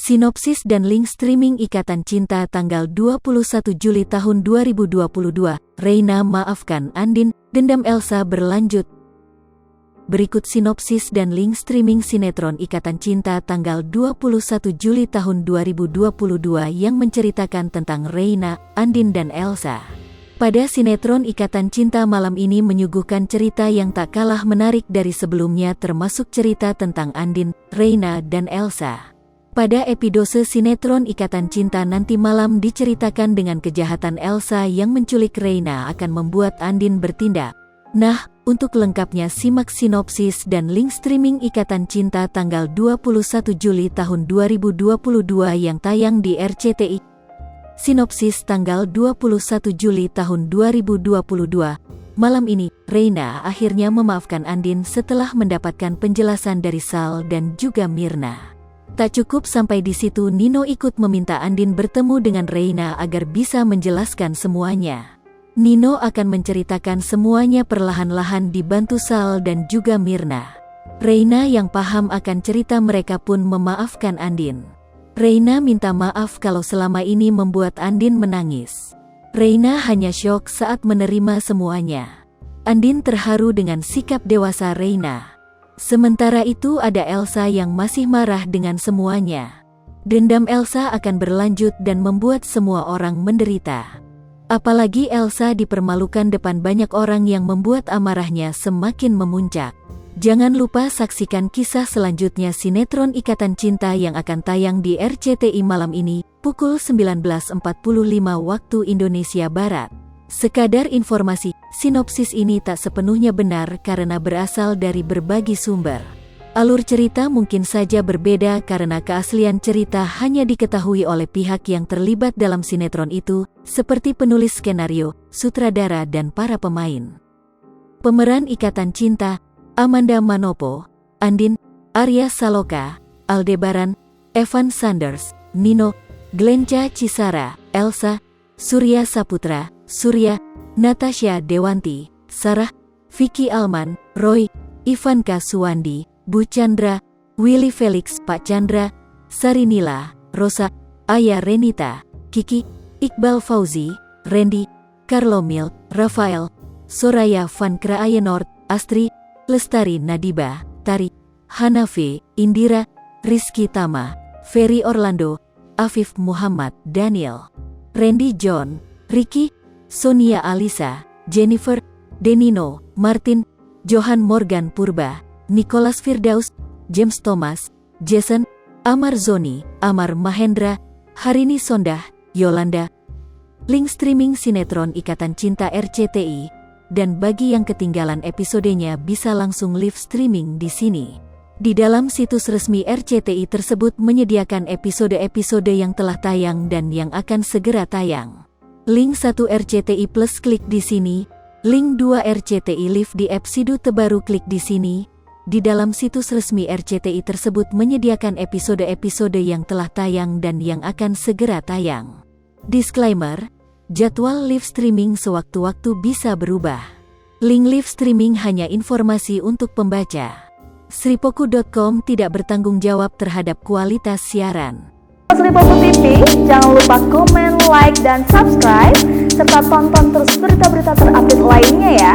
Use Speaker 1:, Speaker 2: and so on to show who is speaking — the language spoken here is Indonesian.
Speaker 1: Sinopsis dan link streaming Ikatan Cinta tanggal 21 Juli tahun 2022. Reina maafkan Andin, dendam Elsa berlanjut. Berikut sinopsis dan link streaming sinetron Ikatan Cinta tanggal 21 Juli tahun 2022 yang menceritakan tentang Reina, Andin dan Elsa. Pada sinetron Ikatan Cinta malam ini menyuguhkan cerita yang tak kalah menarik dari sebelumnya, termasuk cerita tentang Andin, Reina dan Elsa. Pada episode sinetron Ikatan Cinta nanti malam diceritakan dengan kejahatan Elsa yang menculik Reina akan membuat Andin bertindak. Nah, untuk lengkapnya simak sinopsis dan link streaming Ikatan Cinta tanggal 21 Juli tahun 2022 yang tayang di RCTI. Sinopsis tanggal 21 Juli tahun 2022. Malam ini, Reina akhirnya memaafkan Andin setelah mendapatkan penjelasan dari Sal dan juga Mirna. Tak cukup sampai di situ, Nino ikut meminta Andin bertemu dengan Reina agar bisa menjelaskan semuanya. Nino akan menceritakan semuanya perlahan-lahan dibantu Sal dan juga Mirna. Reina yang paham akan cerita mereka pun memaafkan Andin. Reina minta maaf kalau selama ini membuat Andin menangis. Reina hanya syok saat menerima semuanya. Andin terharu dengan sikap dewasa Reina. Sementara itu ada Elsa yang masih marah dengan semuanya. Dendam Elsa akan berlanjut dan membuat semua orang menderita. Apalagi Elsa dipermalukan depan banyak orang yang membuat amarahnya semakin memuncak. Jangan lupa saksikan kisah selanjutnya sinetron Ikatan Cinta yang akan tayang di RCTI malam ini, pukul 19.45 waktu Indonesia Barat. Sekadar informasi, sinopsis ini tak sepenuhnya benar karena berasal dari berbagai sumber. Alur cerita mungkin saja berbeda karena keaslian cerita hanya diketahui oleh pihak yang terlibat dalam sinetron itu, seperti penulis skenario, sutradara dan para pemain. Pemeran Ikatan Cinta: Amanda Manopo, Andin, Arya Saloka, Aldebaran, Evan Sanders, Nino, Glenca Cisara, Elsa, Surya Saputra, Surya, Natasha Dewanti, Sarah, Vicky Alman, Roy, Ivanka Suwandi, Bu Chandra, Willy Felix, Pak Chandra, Sarinila, Rosa, Aya Renita, Kiki, Iqbal Fauzi, Randy, Carlo Milk, Rafael, Soraya Van Kraayenort, Astri, Lestari Nadiba, Tari, Hanafi, Indira, Rizky Tama, Ferry Orlando, Afif Muhammad, Daniel, Randy John, Ricky, Sonia Alisa, Jennifer, Denino, Martin, Johan Morgan Purba, Nicholas Firdaus, James Thomas, Jason, Amar Zoni, Amar Mahendra, Harini Sondah, Yolanda. Link streaming sinetron Ikatan Cinta RCTI, dan bagi yang ketinggalan episodenya bisa langsung live streaming di sini. Di dalam situs resmi RCTI tersebut menyediakan episode-episode yang telah tayang dan yang akan segera tayang. Link 1 RCTI Plus klik di sini, link 2 RCTI Live di episode terbaru klik di sini. Di dalam situs resmi RCTI tersebut menyediakan episode-episode yang telah tayang dan yang akan segera tayang. Disclaimer, jadwal live streaming sewaktu-waktu bisa berubah. Link live streaming hanya informasi untuk pembaca. Sripoku.com tidak bertanggung jawab terhadap kualitas siaran.
Speaker 2: Sripoku TV, jangan lupa komen, like, dan subscribe, serta tonton terus berita-berita terupdate lainnya ya.